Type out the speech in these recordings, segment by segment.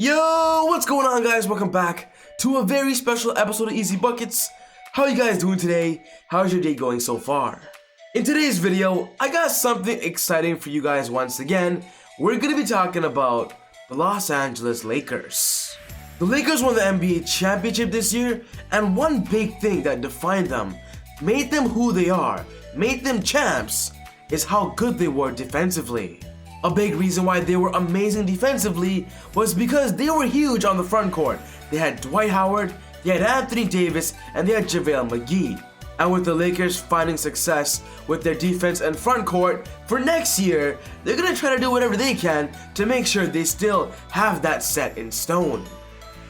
Yo, what's going on, guys? Welcome back to a very special episode of Easy Buckets. How are you guys doing today? How's your day going so far? In today's video, I got something exciting for you guys once again. We're going to be talking about the Los Angeles Lakers. The Lakers won the NBA championship this year, and one big thing that defined them, made them who they are, made them champs, is how good they were defensively. A big reason why they were amazing defensively was because they were huge on the front court. They had Dwight Howard, they had Anthony Davis, and they had JaVale McGee. And with the Lakers finding success with their defense and front court, for next year, they're gonna try to do whatever they can to make sure they still have that set in stone.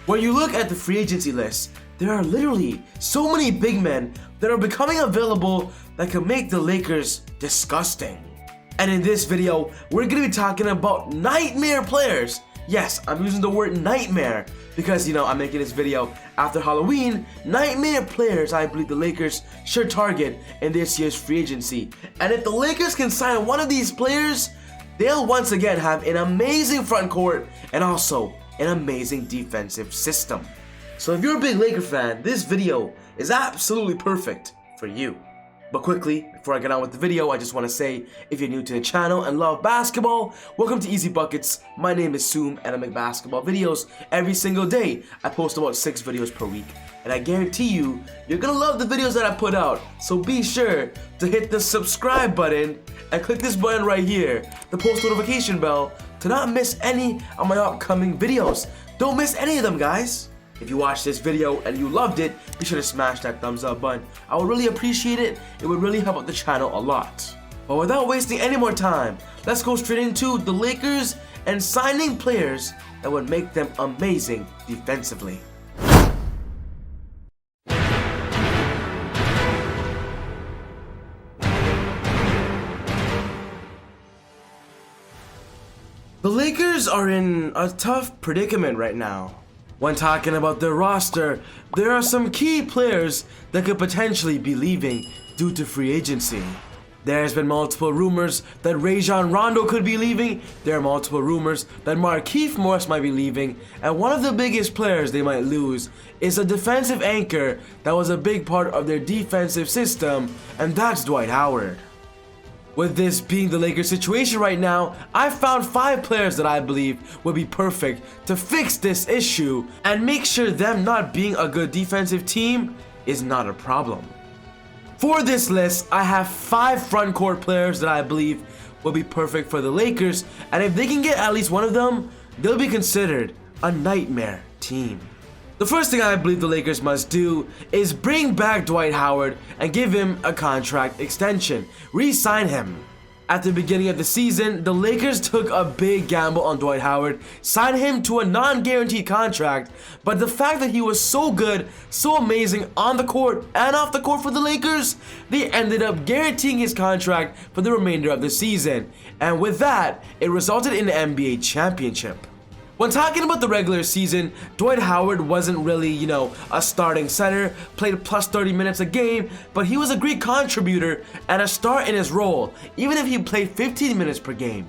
When you look at the free agency list, there are literally so many big men that are becoming available that can make the Lakers disgusting. And in this video, we're going to be talking about nightmare players. Yes, I'm using the word nightmare because, I'm making this video after Halloween. Nightmare players I believe the Lakers should target in this year's free agency. And if the Lakers can sign one of these players, they'll once again have an amazing front court and also an amazing defensive system. So if you're a big Laker fan, this video is absolutely perfect for you. But quickly, before I get on with the video, I just want to say, if you're new to the channel and love basketball, welcome to Easy Buckets. My name is Soom and I make basketball videos every single day. I post about 6 videos per week. And I guarantee you, you're gonna love the videos that I put out. So be sure to hit the subscribe button and click this button right here, the post notification bell, to not miss any of my upcoming videos. Don't miss any of them, guys. If you watched this video and you loved it, be sure to smash that thumbs up button. I would really appreciate it. It would really help out the channel a lot. But without wasting any more time, let's go straight into the Lakers and signing players that would make them amazing defensively. The Lakers are in a tough predicament right now. When talking about their roster, there are some key players that could potentially be leaving due to free agency. There's been multiple rumors that Rajon Rondo could be leaving, there are multiple rumors that Markieff Morris might be leaving, and one of the biggest players they might lose is a defensive anchor that was a big part of their defensive system, and that's Dwight Howard. With this being the Lakers situation right now, I found 5 players that I believe would be perfect to fix this issue and make sure them not being a good defensive team is not a problem. For this list, I have 5 front court players that I believe will be perfect for the Lakers, and if they can get at least one of them, they'll be considered a nightmare team. The first thing I believe the Lakers must do is bring back Dwight Howard and give him a contract extension. Re-sign him. At the beginning of the season, the Lakers took a big gamble on Dwight Howard, signed him to a non-guaranteed contract, but the fact that he was so good, so amazing on the court and off the court for the Lakers, they ended up guaranteeing his contract for the remainder of the season. And with that, it resulted in the NBA championship. When talking about the regular season, Dwight Howard wasn't really, a starting center, played plus 30 minutes a game, but he was a great contributor and a star in his role, even if he played 15 minutes per game.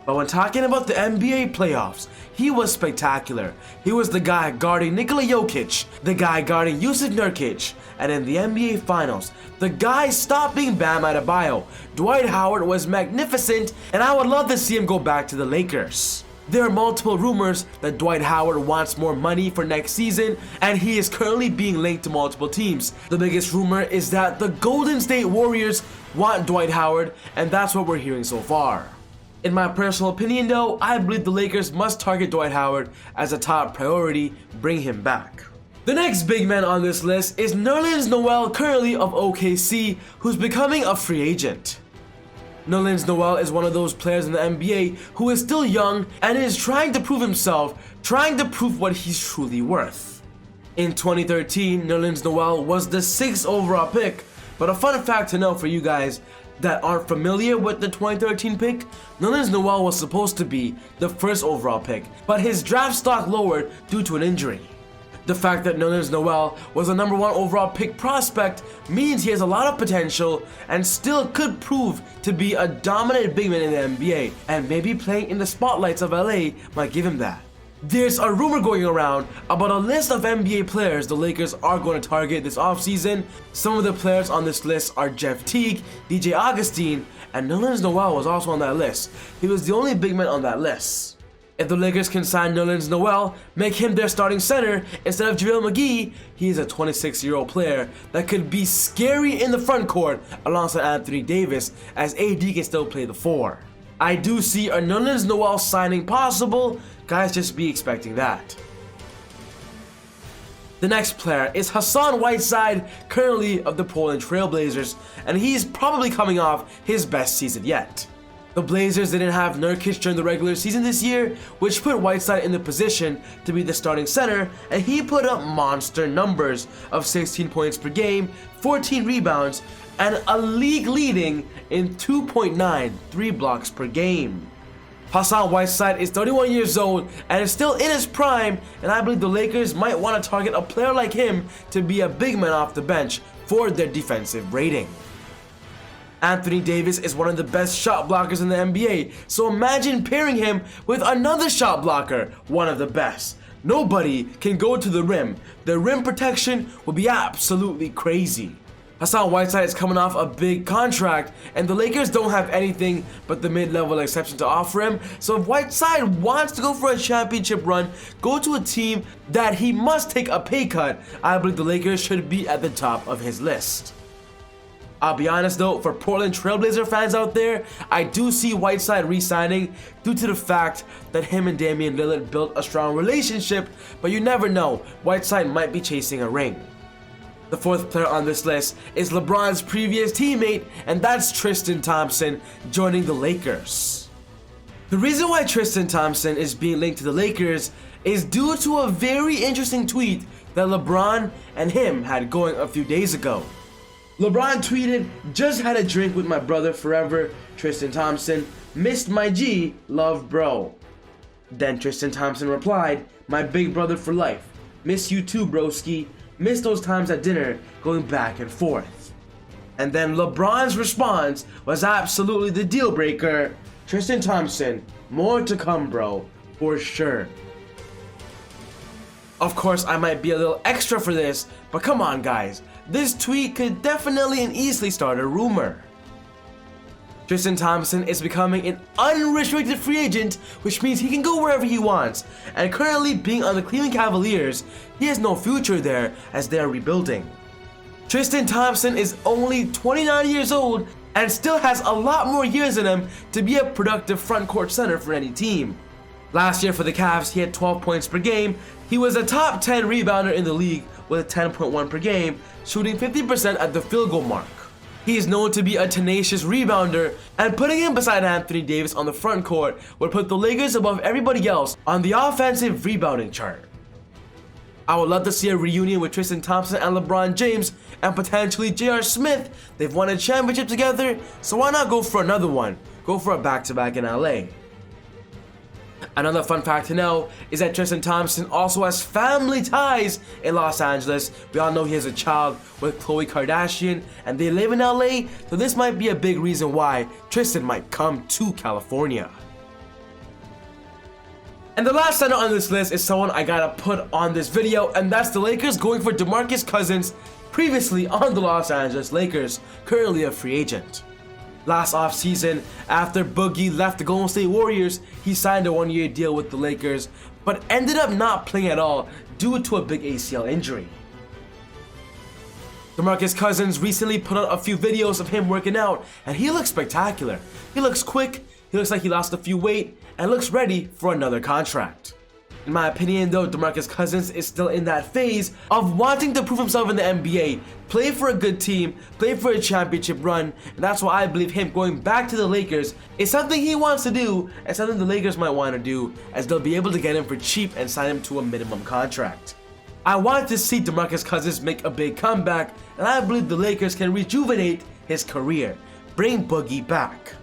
But when talking about the NBA playoffs, he was spectacular. He was the guy guarding Nikola Jokic, the guy guarding Jusuf Nurkic, and in the NBA Finals, the guy stopping Bam Adebayo. Dwight Howard was magnificent, and I would love to see him go back to the Lakers. There are multiple rumors that Dwight Howard wants more money for next season, and he is currently being linked to multiple teams. The biggest rumor is that the Golden State Warriors want Dwight Howard, and that's what we're hearing so far. In my personal opinion though, I believe the Lakers must target Dwight Howard as a top priority, bring him back. The next big man on this list is NERLENS NOEL, currently of OKC, who's becoming a free agent. NERLENS NOEL is one of those players in the NBA who is still young and is trying to prove himself, trying to prove what he's truly worth. In 2013, NERLENS NOEL was the 6th overall pick, but a fun fact to know for you guys that aren't familiar with the 2013 pick, NERLENS NOEL was supposed to be the 1st overall pick, but his draft stock lowered due to an injury. The fact that NERLENS NOEL was a number 1 overall pick prospect means he has a lot of potential and still could prove to be a dominant big man in the NBA, and maybe playing in the spotlights of LA might give him that. There's a rumor going around about a list of NBA players the Lakers are going to target this offseason. Some of the players on this list are Jeff Teague, DJ Augustine, and NERLENS Noel was also on that list. He was the only big man on that list. If the Lakers can sign NERLENS Noel, make him their starting center instead of JaVale McGee, he is a 26-year-old player that could be scary in the front court alongside Anthony Davis, as AD can still play the 4. I do see a NERLENS Noel signing possible. Guys, just be expecting that. The next player is HASSAN Whiteside, currently of the Portland Trail Blazers, and he's probably coming off his best season yet. The Blazers didn't have Nurkic during the regular season this year, which put Whiteside in the position to be the starting center, and he put up monster numbers of 16 points per game, 14 rebounds, and a league leading in 2.9 3 blocks per game. HASSAN Whiteside is 31 years old and is still in his prime, and I believe the Lakers might want to target a player like him to be a big man off the bench for their defensive rating. Anthony Davis is one of the best shot blockers in the NBA, so imagine pairing him with another shot blocker, one of the best. Nobody can go to the rim. The rim protection will be absolutely crazy. HASSAN Whiteside is coming off a big contract, and the Lakers don't have anything but the mid-level exception to offer him. So if Whiteside wants to go for a championship run, go to a team that he must take a pay cut, I believe the Lakers should be at the top of his list. I'll be honest though, for Portland Trailblazer fans out there, I do see Whiteside re-signing due to the fact that him and Damian Lillard built a strong relationship, but you never know, Whiteside might be chasing a ring. The fourth player on this list is LeBron's previous teammate, and that's Tristan Thompson joining the Lakers. The reason why Tristan Thompson is being linked to the Lakers is due to a very interesting tweet that LeBron and him had going a few days ago. LeBron tweeted, "Just had a drink with my brother forever, Tristan Thompson. Missed my G, love bro." Then Tristan Thompson replied, "My big brother for life. Miss you too, broski. Miss those times at dinner going back and forth." And then LeBron's response was absolutely the deal breaker. "Tristan Thompson, more to come, bro, for sure." Of course, I might be a little extra for this, but come on guys, this tweet could definitely and easily start a rumor. Tristan Thompson is becoming an unrestricted free agent, which means he can go wherever he wants, and currently being on the Cleveland Cavaliers, he has no future there as they are rebuilding. Tristan Thompson is only 29 years old and still has a lot more years in him to be a productive front court center for any team. Last year for the Cavs, he had 12 points per game. He was a top 10 rebounder in the league with 10.1 per game, shooting 50% at the field goal mark. He is known to be a tenacious rebounder, and putting him beside Anthony Davis on the front court would put the Lakers above everybody else on the offensive rebounding chart. I would love to see a reunion with Tristan Thompson and LeBron James and potentially J.R. Smith. They've won a championship together, so why not go for another one? Go for a back-to-back in LA. Another fun fact to know is that Tristan Thompson also has family ties in Los Angeles. We all know he has a child with Khloe Kardashian and they live in LA, so this might be a big reason why Tristan might come to California. And the last center on this list is someone I gotta put on this video, and that's the Lakers going for DeMarcus Cousins, previously on the Los Angeles Lakers, currently a free agent. Last offseason, after Boogie left the Golden State Warriors, he signed a one-year deal with the Lakers, but ended up not playing at all due to a big ACL injury. DeMarcus Cousins recently put out a few videos of him working out, and he looks spectacular. He looks quick, he looks like he lost a few weight, and looks ready for another contract. In my opinion though, DeMarcus Cousins is still in that phase of wanting to prove himself in the NBA, play for a good team, play for a championship run, and that's why I believe him going back to the Lakers is something he wants to do and something the Lakers might want to do, as they'll be able to get him for cheap and sign him to a minimum contract. I want to see DeMarcus Cousins make a big comeback, and I believe the Lakers can rejuvenate his career, bring Boogie back.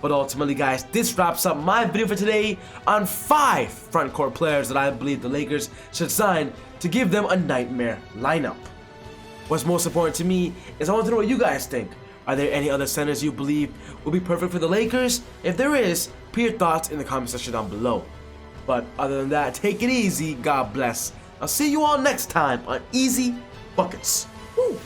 But ultimately guys, this wraps up my video for today on 5 front court players that I believe the Lakers should sign to give them a nightmare lineup. What's most important to me is I want to know what you guys think. Are there any other centers you believe will be perfect for the Lakers? If there is, put your thoughts in the comment section down below. But other than that, take it easy. God bless. I'll see you all next time on Easy Buckets. Woo!